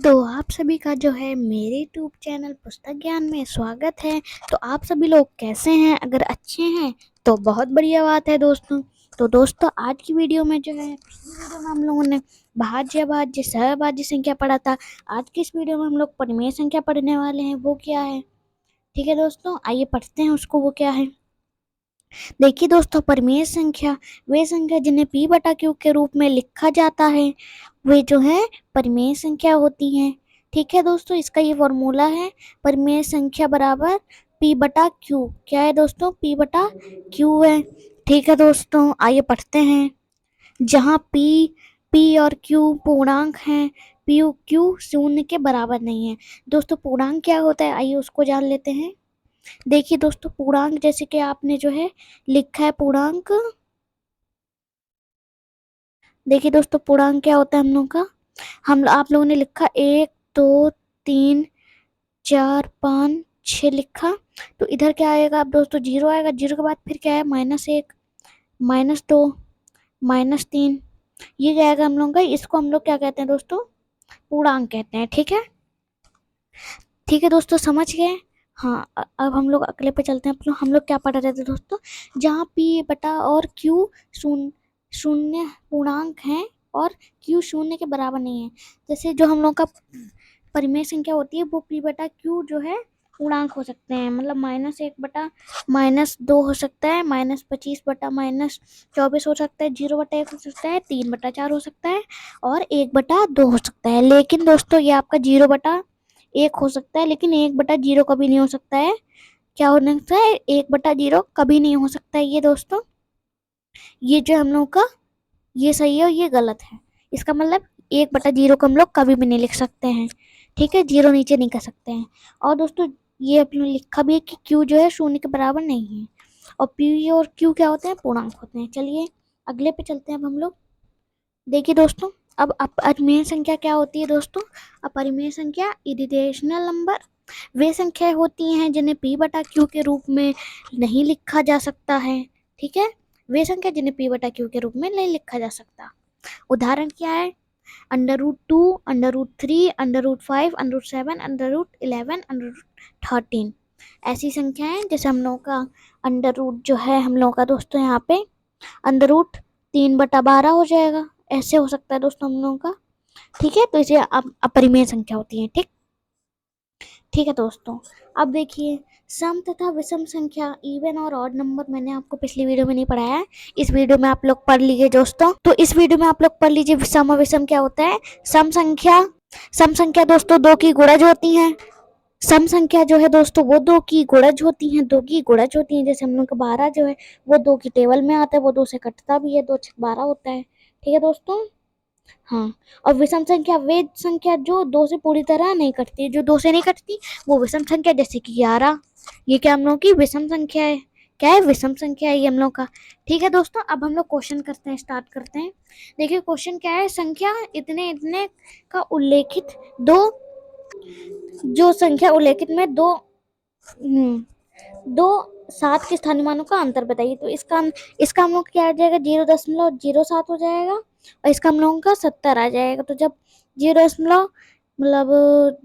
तो आप सभी का जो है मेरे यूट्यूब चैनल पुस्तक ज्ञान में स्वागत है। तो आप सभी लोग कैसे हैं? अगर अच्छे हैं तो बहुत बढ़िया बात है दोस्तों। तो दोस्तों आज की वीडियो में जो है पिछली वीडियो में हम लोगों ने भाज्य भाज्य सहभाज्य संख्या पढ़ा था। आज की इस वीडियो में हम लोग परिमेय संख्या पढ़ने वाले हैं। वो क्या है? ठीक है दोस्तों, आइए पढ़ते हैं उसको। वो क्या है देखिए दोस्तों, परिमेय संख्या वे संख्या जिन्हें p बटा q के रूप में लिखा जाता है वे जो है परिमेय संख्या होती हैं। ठीक है दोस्तों, इसका ये फॉर्मूला है परिमेय संख्या बराबर p बटा q। क्या है दोस्तों? p बटा q है। ठीक है दोस्तों, आइए पढ़ते हैं। जहाँ p और q पूर्णांक हैं, q शून्य के बराबर नहीं है। दोस्तों पूर्णांक क्या होता है, आइए उसको जान लेते हैं। देखिए दोस्तों, पूर्णांक जैसे कि आपने जो है लिखा है पूर्णांक। देखिए दोस्तों, पूर्णांक क्या होता है हम लोगों का, आप लोगों ने लिखा 1 2 3 4 5 6 लिखा। तो इधर क्या आएगा अब दोस्तों? 0 आएगा। 0 के बाद फिर क्या है? -1 -2 -3। ये क्या आएगा हम लोगों का? इसको हम लोग क्या कहते हैं दोस्तों? पूर्णांक कहते हैं। ठीक है, ठीक है दोस्तों, समझ गए? हाँ, अब हम लोग अगले पे चलते हैं। हम लोग क्या पढ़ रहे थे दोस्तों? जहाँ p बटा और q शून्य शून्य पूर्णांक हैं और q शून्य के बराबर नहीं है। जैसे जो हम लोग का परिमेय संख्या होती है वो p बटा q जो है पूर्णांक हो सकते हैं। मतलब -1 बटा -2 हो सकता है, -25 बटा -24 हो सकता है, 0 बटा 1 हो सकता है, 3 बटा 4 हो सकता है और 1 बटा 2 हो सकता है। लेकिन दोस्तों ये आपका 0 बटा 1 हो सकता है, लेकिन 1 बटा 0 कभी नहीं हो सकता है। क्या हो सकता है? 1 बटा 0 कभी नहीं हो सकता है। ये दोस्तों, ये जो हम लोग का ये सही है और ये गलत है। इसका मतलब 1 बटा 0 को हम लोग कभी भी नहीं लिख सकते हैं। ठीक है, 0 नीचे नहीं कर सकते हैं। और दोस्तों ये अपने लिखा भी है कि q जो है शून्य के बराबर नहीं है। और p और q क्या होते हैं? पूर्णांक होते हैं। चलिए अगले पे चलते हैं अब हम लोग। देखिए दोस्तों, अब अपरिमेय संख्या क्या होती है दोस्तों? अपरिमेय संख्या इरेशनल नंबर वे संख्या होती हैं जिन्हें p बटा q के रूप में नहीं लिखा जा सकता है। ठीक है, वे संख्या जिन्हें p बटा q के रूप में नहीं लिखा जा सकता। उदाहरण क्या है? √2, √3, √5, √7, √11, √13 ऐसी संख्याएं। जैसे हम लोगों का अंडर रूट जो है हम लोगों का दोस्तों यहाँ पे √3/12 हो जाएगा। ऐसे हो सकता है दोस्तों हम लोगों का। ठीक है, तो इसे अपरिमेय संख्या होती है। ठीक है दोस्तों, अब देखिए सम तथा विषम संख्या इवन और ऑड नंबर मैंने आपको पिछली वीडियो में नहीं पढ़ाया है। इस वीडियो में आप लोग पढ़ लीजिए दोस्तों। तो इस वीडियो में आप लोग पढ़ लीजिए सम और विषम क्या होता है। सम संख्या दोस्तों दो की गुणज होती है। सम संख्या जो है दोस्तों वो दो की गुणज होती है। जैसे हम लोग का 12 जो है वो 2 की टेबल में आता है, वो 2 से कटता भी है, 2 6 12 होता है। ठीक है दोस्तों, हाँ। और विषम संख्या वे संख्या जो 2 से पूरी तरह नहीं कटती, जो 2 से नहीं कटती वो विषम संख्या। जैसे कि 11, ये क्या हम लोग की विषम संख्या है। क्या है? विषम संख्या है ये हम लोग का। ठीक है दोस्तों, अब हम लोग क्वेश्चन करते हैं, स्टार्ट करते हैं। देखिए क्वेश्चन क्या है? संख्या इतने इतने का उल्लेखित दो, जो संख्या उल्लेखित में दो 7 के स्थानीय मानों का अंतर बताइए। तो इसका इसका हम लोग क्या आ जाएगा? 0.07 हो जाएगा और इसका हम लोगों का 70 आ जाएगा। तो जब 0 मतलब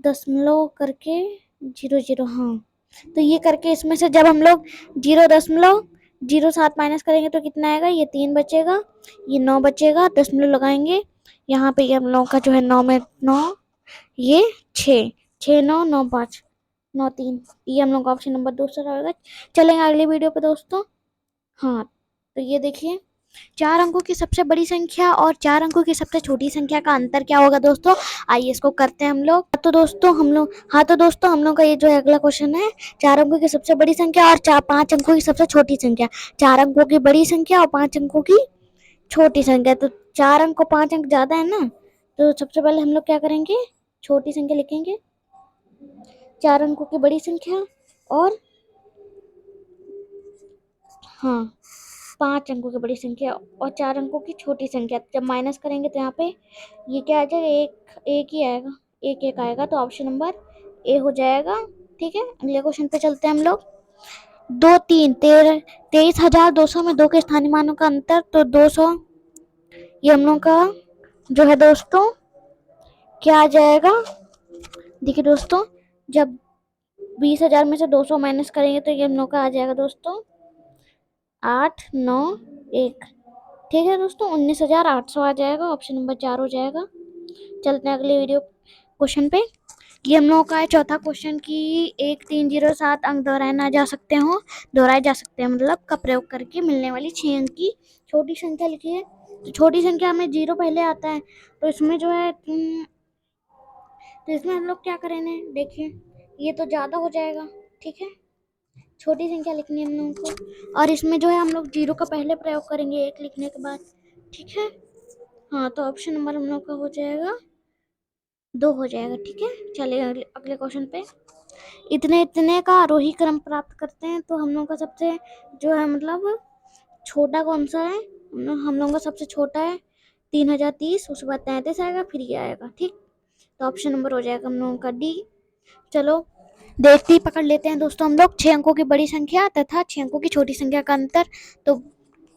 दशमलव करके 00, हाँ, तो ये करके इसमें से जब हम लोग 0.07 माइनस करेंगे तो कितना आएगा? ये 3 बचेगा, ये 9 बचेगा, दशमलव लगाएंगे यहाँ पे। ये हम लोगों का जो है 9 में 9, ये 6 6 9 9 5 9 3, ये हम लोग का ऑप्शन नंबर दूसरा रहेगा। चलेंगे अगली वीडियो पे दोस्तों। हाँ, तो ये देखिए 4 अंकों की सबसे बड़ी संख्या और 4 अंकों की सबसे छोटी संख्या का अंतर क्या होगा दोस्तों? आइए इसको करते हैं हम लोग। तो दोस्तों हम लोग का ये जो है अगला क्वेश्चन है 4 अंकों की सबसे बड़ी संख्या और 5 अंकों की सबसे छोटी संख्या। 4 अंकों की बड़ी संख्या और 5 अंकों की छोटी संख्या। तो 4 अंक को 5 अंक ज्यादा है ना, तो सबसे पहले हम लोग क्या करेंगे? छोटी संख्या लिखेंगे। 4 अंकों की बड़ी संख्या और हाँ 5 अंकों की बड़ी संख्या और 4 अंकों की छोटी संख्या। जब माइनस करेंगे तो यहाँ पे ये क्या आ जाएगा? एक ही आएगा, एक आएगा। तो ऑप्शन नंबर ए हो जाएगा। ठीक है, अगले क्वेश्चन पे चलते हैं हम लोग। 23,200 में 2 के स्थानीय मानों का अंतर। तो 200 ये हम लोग का जो है दोस्तों क्या आ जाएगा? देखिए दोस्तों, जब 20,000 में से 200 माइनस करेंगे तो ये हम लोग का आ जाएगा दोस्तों 891। ठीक है दोस्तों, 19,800 आ जाएगा, ऑप्शन नंबर 4 हो जाएगा। चलते हैं अगले वीडियो क्वेश्चन पे। ये हम लोगों का है चौथा क्वेश्चन कि 1307 अंक दोहराए जा सकते हैं मतलब का प्रयोग करके मिलने वाली 6 अंक की छोटी संख्या लिखी है। तो छोटी संख्या में 0 पहले आता है, तो इसमें जो है तो इसमें हम लोग क्या करेंगे, देखिए ये तो ज़्यादा हो जाएगा। ठीक है, छोटी संख्या लिखनी है हम लोगों को, और इसमें जो है हम लोग 0 का पहले प्रयोग करेंगे 1 लिखने के बाद। ठीक है, हाँ, तो ऑप्शन नंबर हम लोग का हो जाएगा 2 हो जाएगा। ठीक है, चलिए अगले क्वेश्चन पे। इतने इतने का आरोही क्रम प्राप्त करते हैं, तो हम लोग का सबसे जो है मतलब छोटा कौन सा है, हम लोगों का सबसे छोटा है 3030, उसके बाद 33 आएगा, फिर ये आएगा। ठीक, तो ऑप्शन नंबर हो जाएगा हम लोगों का डी। चलो देखते ही पकड़ लेते हैं दोस्तों हम लोग 6 अंकों की बड़ी संख्या तथा 6 अंकों की छोटी संख्या का अंतर। तो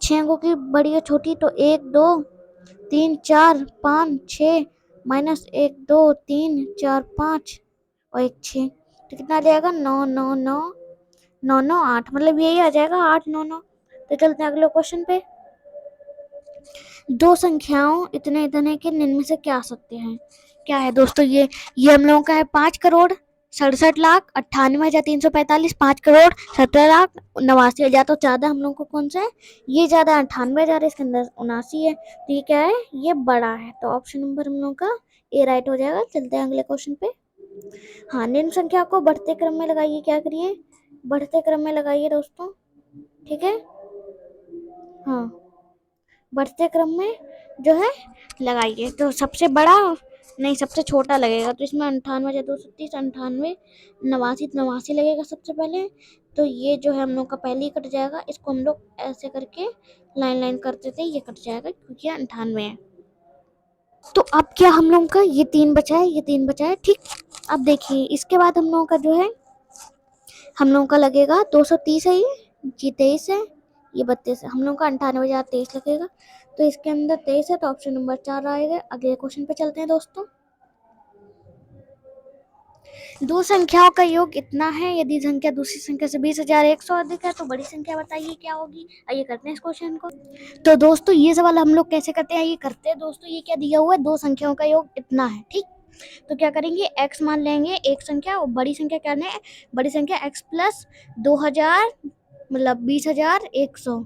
6 अंकों की बड़ी और छोटी, तो 1 2 3 4 5 6 माइनस 1 2 3 4 5 और 1 6, तो कितना आ जाएगा 9 9 9 9 9 8, मतलब यही आ जाएगा 8 9 9। तो चलते हैं अगले क्वेश्चन पे। दो संख्याओं इतने इतने के निम्न में से क्या आ सकते हैं। क्या है दोस्तों, ये हम लोगों का है 5,67,98,345, 5,70,70,89,000। तो ज्यादा हम लोग को कौन सा है, ये ज्यादा 98,000, इसके अंदर 79 है, तो ये क्या है, ये बड़ा है। तो ऑप्शन नंबर हम लोग का ए राइट हो जाएगा। चलते हैं अगले क्वेश्चन पे। हाँ, निम्न संख्या को बढ़ते क्रम में लगाइए, क्या करिए, बढ़ते क्रम में लगाइए दोस्तों। ठीक है, हाँ, बढ़ते क्रम में जो है लगाइए, तो सबसे बड़ा नहीं सबसे छोटा लगेगा, तो इसमें 98,230 98 89 89 लगेगा सबसे पहले। तो ये जो है हम लोग का पहले ही कट जाएगा, इसको हम लोग ऐसे करके लाइन लाइन करते थे, ये कट जाएगा क्योंकि 98 है। तो अब क्या हम लोग का ये 3 बचा है, ये 3 बचा है। ठीक, अब देखिए इसके बाद हम लोगों का जो है हम लोगों का लगेगा 230 है, ये 23 है, ये 32 है, हम लोगों का 98,023 लगेगा। तो इसके अंदर 23 है, तो ऑप्शन नंबर 4 आएगा। अगले क्वेश्चन पे चलते हैं दोस्तों। दो संख्याओं का योग इतना है, यदि संख्या दूसरी संख्या से 20,100 अधिक है तो बड़ी संख्या बताइए क्या होगी। आइए करते हैं इस क्वेश्चन को। तो दोस्तों ये सवाल हम लोग कैसे करते हैं, ये करते हैं दोस्तों, ये क्या दिया हुआ है, दो संख्याओं का योग इतना है। ठीक, तो क्या करेंगे, x मान लेंगे एक संख्या, और बड़ी संख्या क्या है, बड़ी संख्या x प्लस 2,000 मतलब 20,100।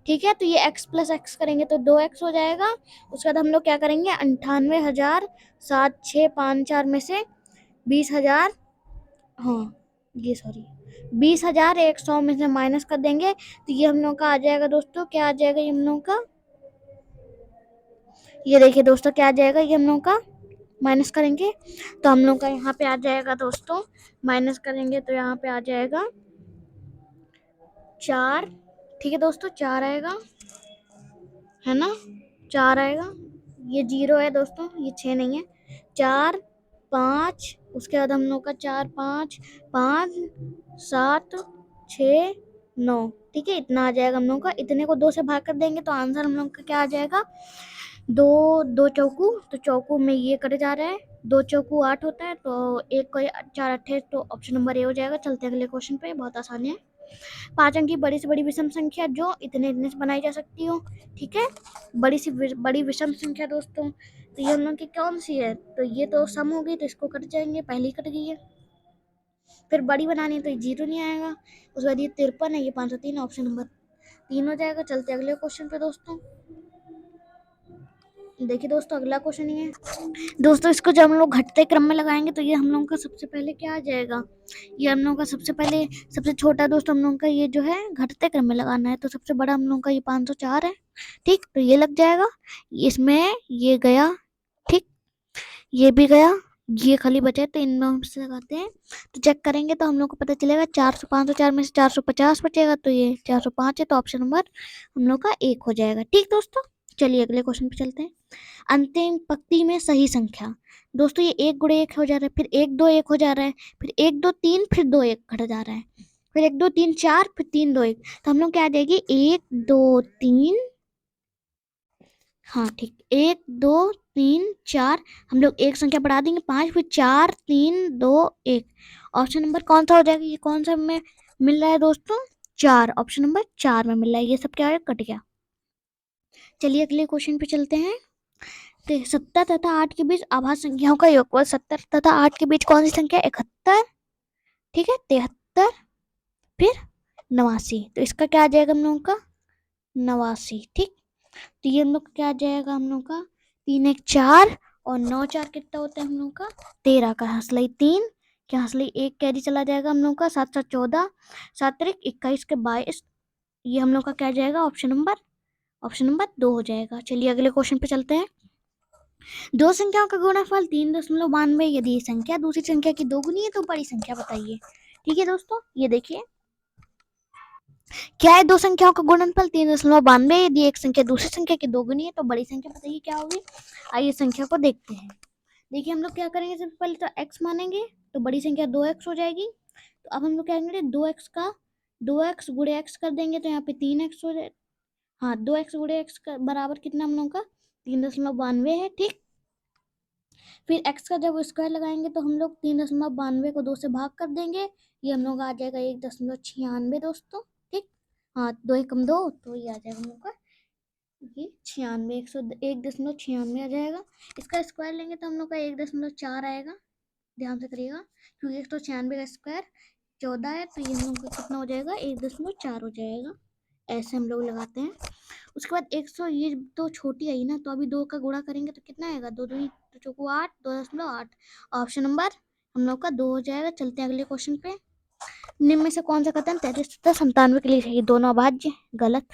ठीक है, तो ये x प्लस x करेंगे तो 2x हो जाएगा। उसके बाद हम लोग क्या करेंगे, 98,7,654 में से 20,000, हाँ ये सॉरी 20,100 में से माइनस कर देंगे, तो ये हम लोग का आ जाएगा दोस्तों, क्या आ जाएगा ये हम लोग का, ये देखिए दोस्तों क्या आ जाएगा, ये हम लोग का माइनस करेंगे तो हम लोग का यहाँ पे आ जाएगा दोस्तों, माइनस करेंगे तो यहाँ पे आ जाएगा 4। ठीक है दोस्तों, 4 आएगा, है ना, 4 आएगा, ये 0 है दोस्तों, ये 6 नहीं है, 4 5, उसके बाद हम लोग का 4 5 5 7 6 9। ठीक है, इतना आ जाएगा हम लोग का। इतने को 2 से भाग कर देंगे तो आंसर हम लोग का क्या आ जाएगा, 2 2 चौकू, तो चौकू में ये कट जा रहा है, 2 चौकू 8 होता है, तो एक को 4 अट्ठे, तो ऑप्शन नंबर ए हो जाएगा। चलते हैं अगले क्वेश्चन पे, बहुत आसान है। 5 अंक की बड़ी से बड़ी विषम संख्या जो इतने इतने से बनाई जा सकती हो। ठीक है, बड़ी विषम संख्या दोस्तों, तो ये हम लोग की कौन सी है, तो ये तो सम हो गई, तो इसको कट जाएंगे, पहले ही कट गई है। फिर बड़ी बनानी है तो 0 नहीं आएगा, उसके बाद ये 53 है, ये 503, ऑप्शन नंबर 3 हो जाएगा। चलते अगले क्वेश्चन पे दोस्तों। देखिए दोस्तों अगला क्वेश्चन ये है दोस्तों, इसको जब हम लोग घटते क्रम में लगाएंगे तो ये हम लोगों का सबसे पहले क्या आ जाएगा, ये हम लोगों का सबसे पहले सबसे छोटा दोस्तों हम लोगों का ये जो है घटते क्रम में लगाना है, तो सबसे बड़ा हम लोगों का ये 504 है। ठीक, तो ये लग जाएगा, इसमें ये गया, ठीक, ये भी गया, ये खाली बचा, तो इनमें हम से लगाते हैं, तो चेक करेंगे तो हम लोग को पता चलेगा 400 504 में से 450 बचेगा, तो ये 405 है, तो ऑप्शन नंबर हम लोग का 1 हो जाएगा। ठीक दोस्तों, चलिए अगले क्वेश्चन पे चलते हैं। अंतिम पंक्ति में सही संख्या, दोस्तों ये 1 गुणे 1 हो जा रहा है, फिर 1 2 1 हो जा रहा है, फिर 1 2 3, फिर 2 1 घट जा रहा है, फिर 1 2 3 4, फिर 3 2 1, तो हम लोग क्या आ जाएगी 1 2 3 हाँ ठीक, 1 2 3 4, हम लोग एक संख्या बढ़ा देंगे 5, फिर 4 3 2 1। ऑप्शन नंबर कौन सा हो जाएगा, ये कौन सा में मिल रहा है दोस्तों, 4, ऑप्शन नंबर 4 में मिल रहा है, ये सब क्या है, कट गया। चलिए अगले क्वेश्चन पे चलते हैं। 70 तथा 8 के बीच आभाज्य संख्याओं का योगफल, 70 तथा 8 के बीच कौन सी संख्या, 71, ठीक है, 73, फिर 89। तो इसका क्या आ जाएगा हम लोगों का, 89, ठीक। तो ये हम लोग क्या आ जाएगा हम लोग का, 3 1 4 और 9 4 कितना होता है हम लोग का, 13 का हंसलई 3, क्या हंसलई 1 कैरी चला जाएगा हम लोग का, 7 7 14, 7 21 के 22। ये हम लोग का क्या जाएगा, ऑप्शन नंबर 2 हो जाएगा। चलिए अगले क्वेश्चन पे चलते हैं। दो संख्याओं का गुणनफल 3.92, यदि ये संख्या दूसरी संख्या की दोगुनी है तो बड़ी संख्या बताइए। ठीक है दोस्तों, ये देखिए क्या है, दो संख्याओं का गुणनफल 3.92, यदि एक संख्या दूसरी संख्या की दोगुनी है तो बड़ी संख्या बताइए क्या होगी। आइए संख्या को देखते हैं। देखिए हम लोग क्या करेंगे, सबसे पहले तो x मानेंगे तो बड़ी संख्या 2x हो जाएगी। तो अब हम लोग क्या करेंगे, 2x गुणे x कर देंगे तो यहाँ पे 3x हो जाए। हाँ 2x गुणे x का बराबर कितना हम लोग का 3.92 है, ठीक। फिर x का जब स्क्वायर लगाएंगे तो हम लोग 3.92 को 2 से भाग कर देंगे, ये हम लोग आ जाएगा 1.96 दोस्तों, ठीक। हाँ 2 एकम 2, तो ये आ जाएगा हम लोग का ये 96, 101.96 आ जाएगा। इसका स्क्वायर लेंगे तो हम लोग का 1.4 आएगा, ध्यान से करिएगा, क्योंकि 196 का स्क्वायर 14 है, तो ये हम लोग का कितना हो जाएगा, 1.4 हो जाएगा। ऐसे हम लोग लगाते हैं। उसके बाद 100, ये तो छोटी आई ना, तो अभी 2 का गुणा करेंगे तो कितना आएगा, 2 2 चौको 8, 2.8। ऑप्शन नंबर हम लोग का 2 हो जाएगा। चलते हैं अगले क्वेश्चन पे। निम्न में से कौन सा कथन 33 तथा 97 के लिए सही, दोनों अभाज्य, गलत।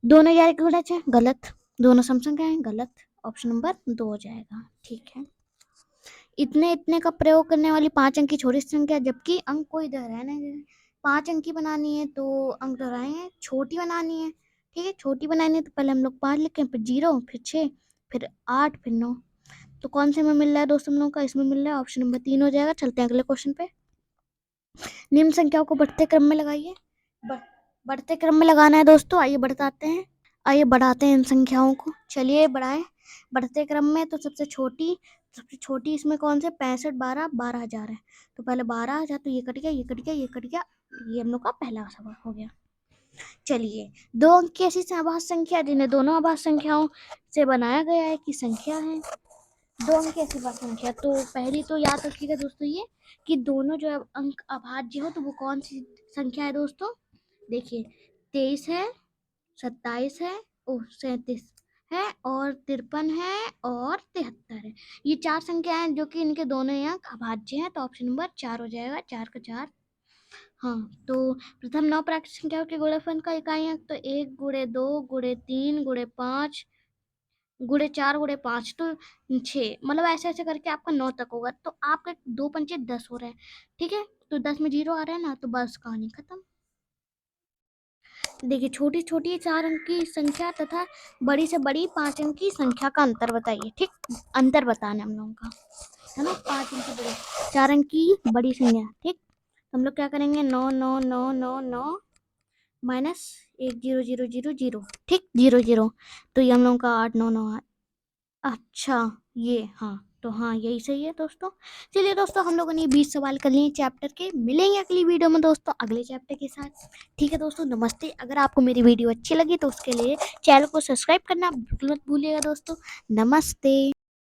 दोनों 11 के गुणज है, गलत। दोनों समसंख्या है, गलत। ऑप्शन नंबर 2 हो जाएगा, ठीक है। इतने इतने का प्रयोग करने वाली 5 अंक की छोटी संख्या, जबकि अंक कोई दोहराना है, 5 अंक की बनानी है तो अंक दोहराए हैं, छोटी बनानी है, ठीक है, छोटी बनानी है तो पहले हम लोग 5 लिखें, फिर 0, फिर 6, फिर 8, फिर 9। तो कौन से में मिल रहा है दोस्तों हम लोग का, इसमें मिल रहा है, ऑप्शन नंबर 3 हो जाएगा। चलते हैं अगले क्वेश्चन पे। निम्न संख्याओं को बढ़ते क्रम में लगाइए। बढ़ते क्रम में लगाना है दोस्तों, आइए बढ़ाते हैं इन संख्याओं को। चलिए बढ़ाएं बढ़ते क्रम में। तो सबसे छोटी इसमें कौन से 65 12,000 है, तो पहले 12,000, तो ये कट गया, ये कट गया, ये कट गया, ये हम लोग का पहला सवाल हो गया। चलिए, 2 अंक की ऐसी आभाज्य संख्या जिन्हें दोनों आभाज्य संख्याओं से बनाया गया है की संख्या है। 2 अंक की ऐसी आभाज्य संख्या, तो पहली तो याद रखिएगा दोस्तों ये कि दोनों जो अंक अभाज्य हो तो वो कौन सी संख्या है दोस्तों। देखिए 23 है, 27 है, 37 है, और 53 है, और 73 है। ये 4 संख्या हैं जो कि इनके दोनों यहाँ अभाज्य हैं, तो ऑप्शन नंबर 4 हो जाएगा, 4 का 4। हाँ, तो प्रथम 9 प्राकृतिक संख्याओं के गुणनफल का इकाई अंक, तो 1 गुणे 2 गुणे 3 गुणे 5 गुणे 4 गुणे 5, तो 6, मतलब ऐसे ऐसे करके आपका 9 तक होगा। तो आपके 2 पंचे 10 हो रहे हैं, ठीक है। तो 10 में 0 आ रहा है ना, तो बस कहानी खत्म। देखिए छोटी छोटी 4 अंक की संख्या तथा बड़ी से बड़ी 5 अंक की संख्या का अंतर बताइए, ठीक। अंतर बताना हम लोगों का है ना, 5 अंक की बड़ी, 4 अंक की बड़ी संख्या, ठीक। हम लोग क्या करेंगे, 9 9 9 9 9 माइनस 1 0 0 0 0, ठीक, 0 0, तो ये हम लोगों का 8 9 9। अच्छा ये, हाँ तो हाँ यही सही है दोस्तों। चलिए दोस्तों, हम लोगों ने 20 सवाल कर लिए चैप्टर के। मिलेंगे अगली वीडियो में दोस्तों अगले चैप्टर के साथ। ठीक है दोस्तों, नमस्ते। अगर आपको मेरी वीडियो अच्छी लगी तो उसके लिए चैनल को सब्सक्राइब करना बिल्कुल मत भूलिएगा दोस्तों। नमस्ते।